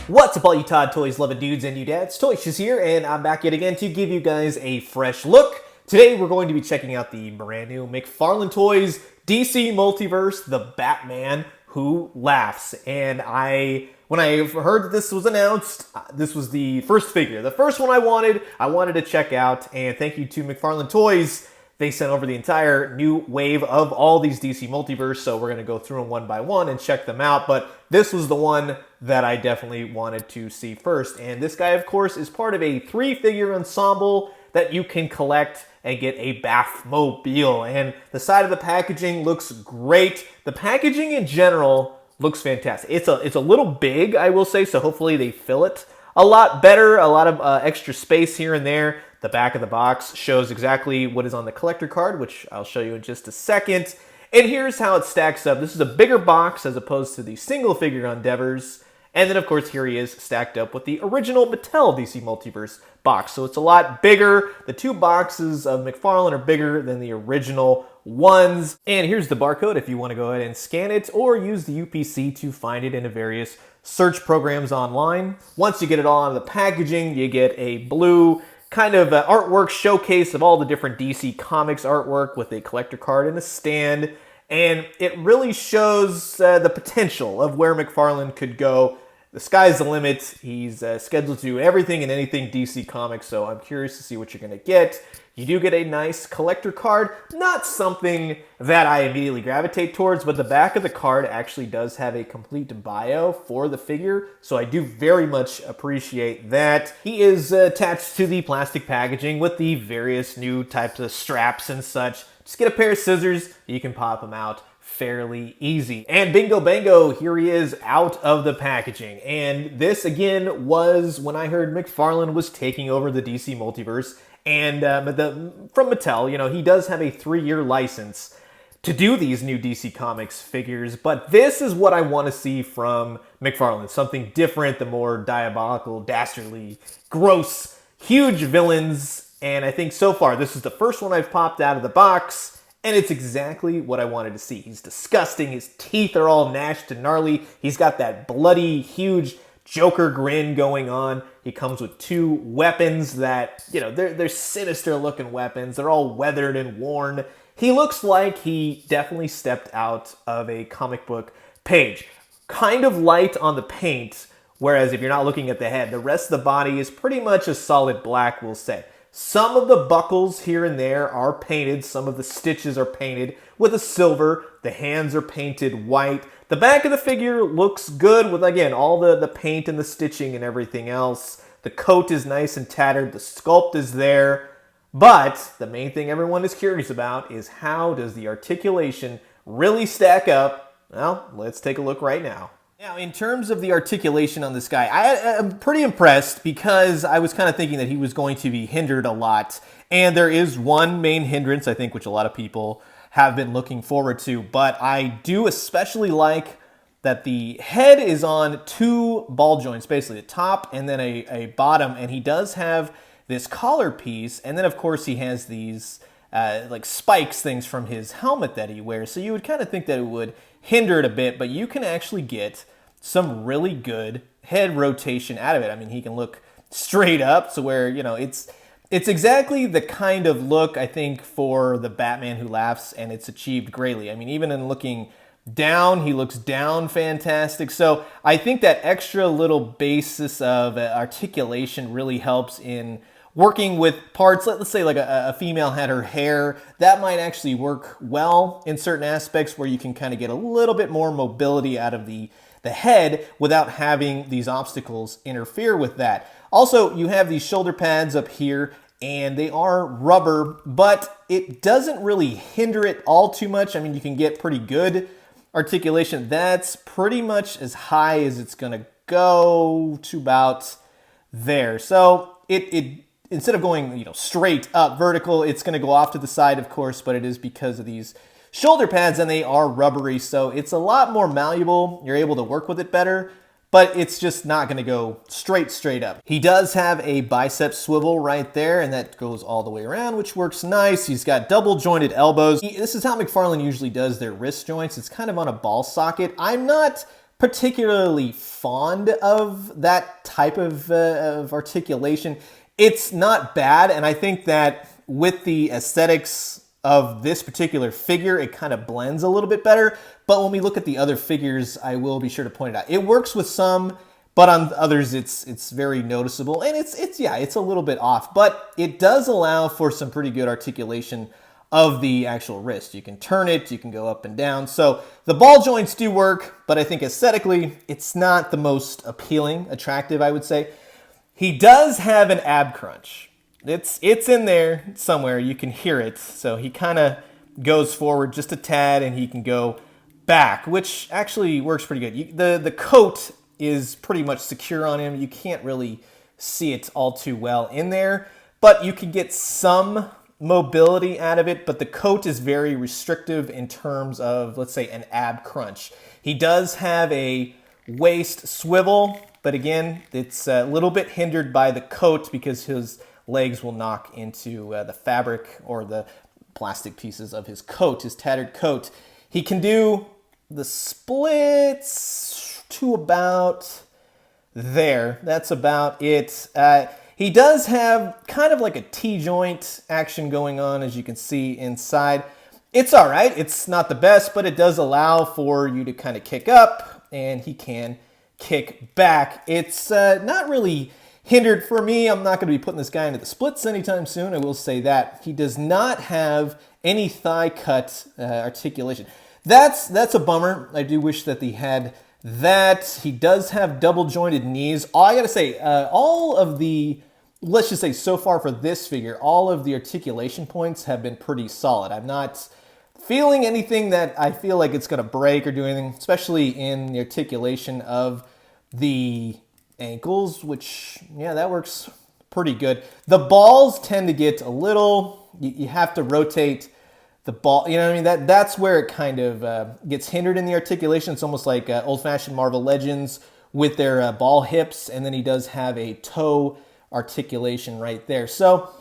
What's up all you Todd Toys loving dudes and you dads? Toyshiz here, and I'm back yet again to give you guys a fresh look. Today we're going to be checking out the brand new McFarlane Toys DC Multiverse, the Batman Who Laughs. And when I heard that this was announced, this was the first figure. The first one I wanted to check out, and thank you to McFarlane Toys. They sent over the entire new wave of all these DC Multiverse, so we're going to go through them one by one and check them out. But this was the one that I definitely wanted to see first. And this guy, of course, is part of a 3-figure ensemble that you can collect and get a Batmobile. And the side of the packaging looks great. The packaging in general looks fantastic. It's a little big, I will say, so hopefully they fill it a lot better, a lot of extra space here and there. The back of the box shows exactly what is on the collector card, which I'll show you in just a second. And here's how it stacks up. This is a bigger box as opposed to the single figure endeavors. And then, of course, here he is stacked up with the original Mattel DC Multiverse box. So it's a lot bigger. The two boxes of McFarlane are bigger than the original ones. And here's the barcode if you want to go ahead and scan it or use the UPC to find it in various search programs online. Once you get it all out of the packaging, you get a blue kind of artwork showcase of all the different DC Comics artwork with a collector card and a stand. And it really shows the potential of where McFarlane could go. The sky's the limit. He's scheduled to do everything and anything DC Comics, so I'm curious to see what you're going to get. You do get a nice collector card, not something that I immediately gravitate towards, but the back of the card actually does have a complete bio for the figure, so I do very much appreciate that. He is attached to the plastic packaging with the various new types of straps and such. Just get a pair of scissors, you can pop them out fairly easy. And bingo bango, here he is out of the packaging. And this again was when I heard McFarlane was taking over the DC Multiverse. And from Mattel, you know, he does have a 3-year license to do these new DC Comics figures, but this is what I want to see from McFarlane. Something different, the more diabolical, dastardly, gross, huge villains. And I think so far, this is the first one I've popped out of the box, and it's exactly what I wanted to see. He's disgusting, his teeth are all gnashed and gnarly, he's got that bloody, huge Joker grin going on. He comes with 2 weapons that, you know, they're sinister looking weapons. They're all weathered and worn. He looks like he definitely stepped out of a comic book page. Kind of light on the paint, whereas if you're not looking at the head, the rest of the body is pretty much a solid black, we'll say. Some of the buckles here and there are painted. Some of the stitches are painted with a silver. The hands are painted white. The back of the figure looks good with, again, all the paint and the stitching and everything else. The coat is nice and tattered. The sculpt is there. But the main thing everyone is curious about is how does the articulation really stack up? Well, let's take a look right now. Now, in terms of the articulation on this guy, I'm pretty impressed because I was kind of thinking that he was going to be hindered a lot. And there is one main hindrance, I think, which a lot of people have been looking forward to. But I do especially like that the head is on 2 ball joints, basically a top and then a bottom. And he does have this collar piece. And then, of course, he has these like spikes things from his helmet that he wears. So you would kind of think that it would hinder it a bit, but you can actually get some really good head rotation out of it. I mean, he can look straight up, so where, you know, it's exactly the kind of look, I think, for the Batman Who Laughs, and it's achieved greatly. I mean, even in looking down, he looks down fantastic. So I think that extra little basis of articulation really helps in working with parts. Let's say like a female had her hair. That might actually work well in certain aspects where you can kind of get a little bit more mobility out of the head without having these obstacles interfere with that. Also, you have these shoulder pads up here, and they are rubber, but it doesn't really hinder it all too much. I mean, you can get pretty good articulation. That's pretty much as high as it's gonna go, to about there. So it instead of going, you know, straight up vertical, it's gonna go off to the side, of course, but it is because of these shoulder pads, and they are rubbery, so it's a lot more malleable. You're able to work with it better, but it's just not going to go straight up. He does have a bicep swivel right there, and that goes all the way around, which works nice. He's got double jointed elbows. This is how McFarlane usually does their wrist joints. It's kind of on a ball socket. I'm not particularly fond of that type of articulation. It's not bad, and I think that with the aesthetics of this particular figure, it kind of blends a little bit better. But when we look at the other figures, I will be sure to point it out. It works with some, but on others, it's very noticeable, and it's a little bit off. But it does allow for some pretty good articulation of the actual wrist. You can turn it, you can go up and down. So the ball joints do work, but I think aesthetically, it's not the most appealing, attractive, I would say. He does have an ab crunch. It's in there somewhere. You can hear it. So he kind of goes forward just a tad, and he can go back, which actually works pretty good. The coat is pretty much secure on him. You can't really see it all too well in there, but you can get some mobility out of it, but the coat is very restrictive in terms of, let's say, an ab crunch. He does have a waist swivel, but again, it's a little bit hindered by the coat because his legs will knock into the fabric or the plastic pieces of his coat, his tattered coat. He can do the splits to about there. That's about it. He does have kind of like a T-joint action going on, as you can see inside. It's all right. It's not the best, but it does allow for you to kind of kick up, and he can kick back. It's not really hindered for me. I'm not going to be putting this guy into the splits anytime soon. I will say that. He does not have any thigh cut articulation. That's a bummer. I do wish that he had that. He does have double jointed knees. I gotta say, all of the, let's just say so far for this figure, all of the articulation points have been pretty solid. I'm not feeling anything that I feel like it's gonna break or do anything, especially in the articulation of the ankles, which, yeah, that works pretty good. The balls tend to get a little, you have to rotate the ball, you know what I mean? That's where it kind of gets hindered in the articulation. It's almost like old-fashioned Marvel Legends with their ball hips, and then he does have a toe articulation right there. So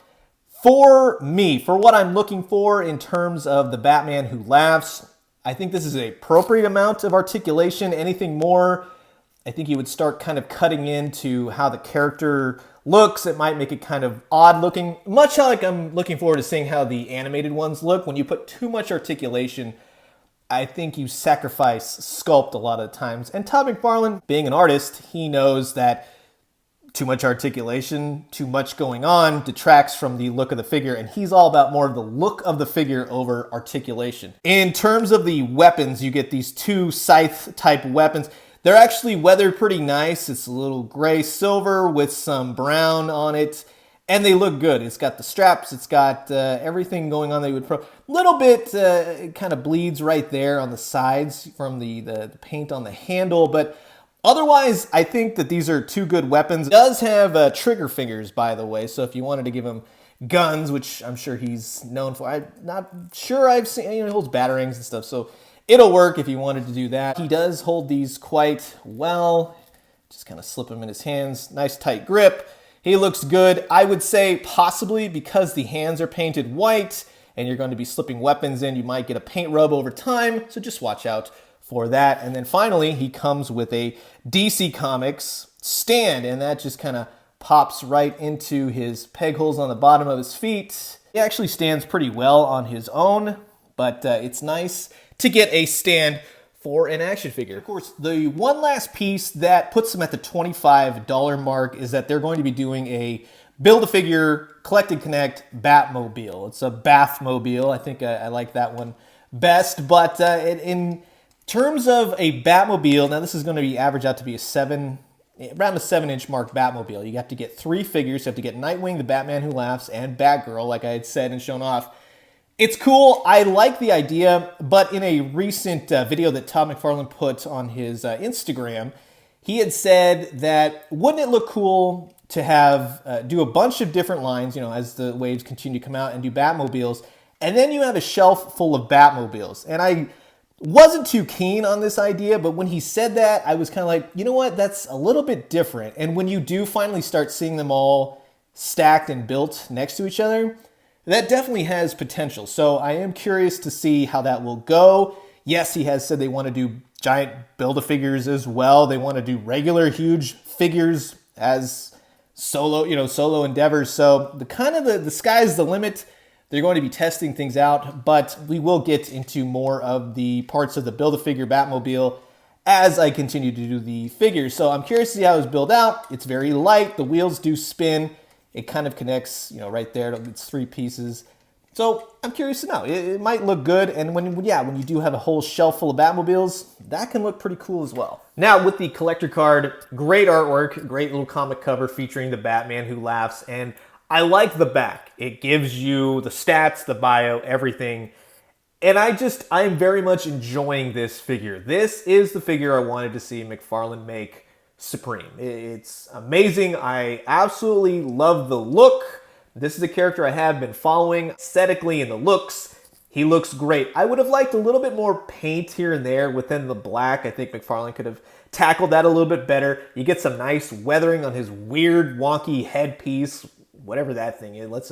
for me, for what I'm looking for in terms of the Batman Who Laughs, I think this is an appropriate amount of articulation. Anything more, I think you would start kind of cutting into how the character looks. It might make it kind of odd looking, much like I'm looking forward to seeing how the animated ones look. When you put too much articulation, I think you sacrifice sculpt a lot of the times. And Todd McFarlane, being an artist, he knows that too much articulation, too much going on detracts from the look of the figure, and he's all about more of the look of the figure over articulation. In terms of the weapons, you get these two scythe type weapons. They're actually weathered pretty nice. It's a little gray silver with some brown on it, and they look good. It's got the straps. It's got everything going on that you would little bit it kind of bleeds right there on the sides from the paint on the handle, but otherwise, I think that these are two good weapons. It does have trigger fingers, by the way, so if you wanted to give him guns, which I'm sure he's known for, I'm not sure I've seen, he holds batarangs and stuff, so it'll work if you wanted to do that. He does hold these quite well. Just kind of slip them in his hands. Nice tight grip. He looks good. I would say possibly because the hands are painted white and you're going to be slipping weapons in, you might get a paint rub over time. So just watch out for that. And then finally, he comes with a DC Comics stand, and that just kind of pops right into his peg holes on the bottom of his feet. He actually stands pretty well on his own, but it's nice to get a stand for an action figure. Of course, the one last piece that puts them at the $25 mark is that they're going to be doing a Build-A-Figure Collect and Connect Batmobile. It's a Bathmobile. I think I like that one best, but in terms of a Batmobile, now this is going to be average out to be around a 7-inch marked Batmobile. You have to get 3 figures. You have to get Nightwing, the Batman Who Laughs, and Batgirl, like I had said and shown off. It's cool. I like the idea, but in a recent video that Todd McFarlane put on his Instagram, he had said that wouldn't it look cool to have do a bunch of different lines, as the waves continue to come out, and do Batmobiles, and then you have a shelf full of Batmobiles. And I wasn't too keen on this idea, but when he said that, I was kind of like, you know what, that's a little bit different. And when you do finally start seeing them all stacked and built next to each other, that definitely has potential. So I am curious to see how that will go. Yes, he has said they want to do giant Build-A-Figures as well. They want to do regular huge figures as solo endeavors. So the sky's the limit. They're going to be testing things out, but we will get into more of the parts of the Build-A-Figure Batmobile as I continue to do the figures. So I'm curious to see how it's built out. It's very light. The wheels do spin. It kind of connects, right there. It's 3 pieces. So I'm curious to know. It might look good, and when you do have a whole shelf full of Batmobiles, that can look pretty cool as well. Now with the collector card, great artwork, great little comic cover featuring the Batman Who Laughs, and I like the back. It gives you the stats, the bio, everything. And I'm very much enjoying this figure. This is the figure I wanted to see McFarlane make supreme. It's amazing. I absolutely love the look. This is a character I have been following aesthetically in the looks. He looks great. I would have liked a little bit more paint here and there within the black. I think McFarlane could have tackled that a little bit better. You get some nice weathering on his weird, wonky headpiece, whatever that thing is. Let's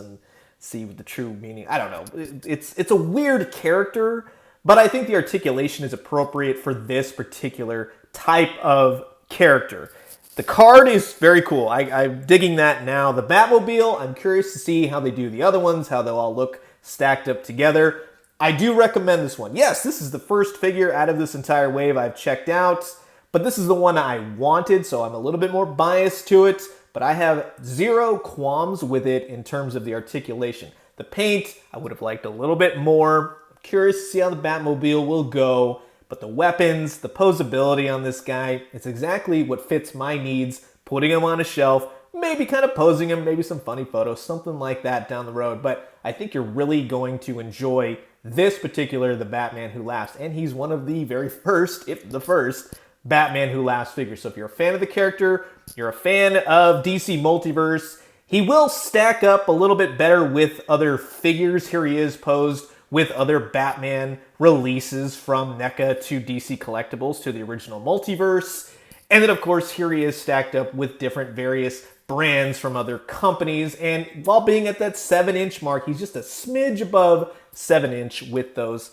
see the true meaning. I don't know. It's a weird character, but I think the articulation is appropriate for this particular type of character. The card is very cool. I'm digging that now. The Batmobile, I'm curious to see how they do the other ones, how they'll all look stacked up together. I do recommend this one. Yes, this is the first figure out of this entire wave I've checked out, but this is the one I wanted, so I'm a little bit more biased to it, but I have zero qualms with it in terms of the articulation. The paint, I would have liked a little bit more. I'm curious to see how the Batmobile will go. But the weapons, the posability on this guy, it's exactly what fits my needs. Putting him on a shelf, maybe kind of posing him, maybe some funny photos, something like that down the road. But I think you're really going to enjoy this particular, the Batman Who Laughs. And he's one of the very first, if the first, Batman Who Laughs figures. So if you're a fan of the character, you're a fan of DC Multiverse, he will stack up a little bit better with other figures. Here he is posed with other Batman releases from NECA to DC Collectibles to the original multiverse. And then, of course, here he is stacked up with different various brands from other companies. And while being at that 7-inch mark, he's just a smidge above 7-inch with those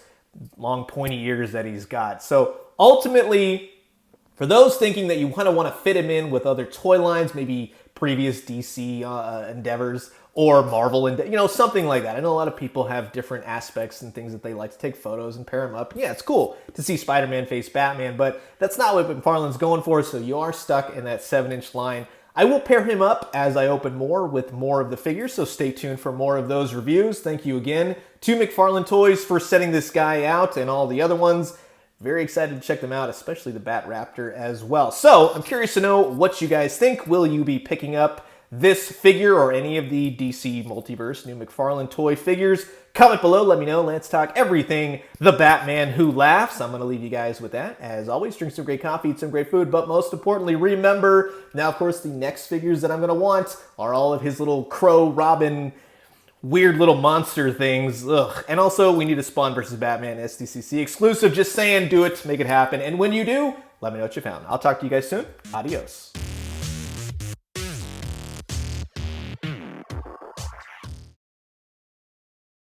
long pointy ears that he's got. So ultimately, for those thinking that you kind of want to fit him in with other toy lines, maybe previous DC endeavors, or Marvel, and something like that. I know a lot of people have different aspects and things that they like to take photos and pair them up. Yeah, it's cool to see Spider-Man face Batman, but that's not what McFarlane's going for, so you are stuck in that 7-inch line. I will pair him up as I open more with more of the figures, so stay tuned for more of those reviews. Thank you again to McFarlane Toys for setting this guy out and all the other ones. Very excited to check them out, especially the Bat-Raptor as well. So I'm curious to know what you guys think. Will you be picking up this figure or any of the DC Multiverse new McFarlane toy figures? Comment below, let me know. Let's talk everything the Batman Who Laughs. I'm going to leave you guys with that. As always, drink some great coffee, eat some great food, but most importantly, remember, now of course the next figures that I'm going to want are all of his little Crow, Robin, weird little monster things. Ugh. And also, we need a Spawn vs. Batman SDCC exclusive. Just saying, do it, make it happen. And when you do, let me know what you found. I'll talk to you guys soon. Adios.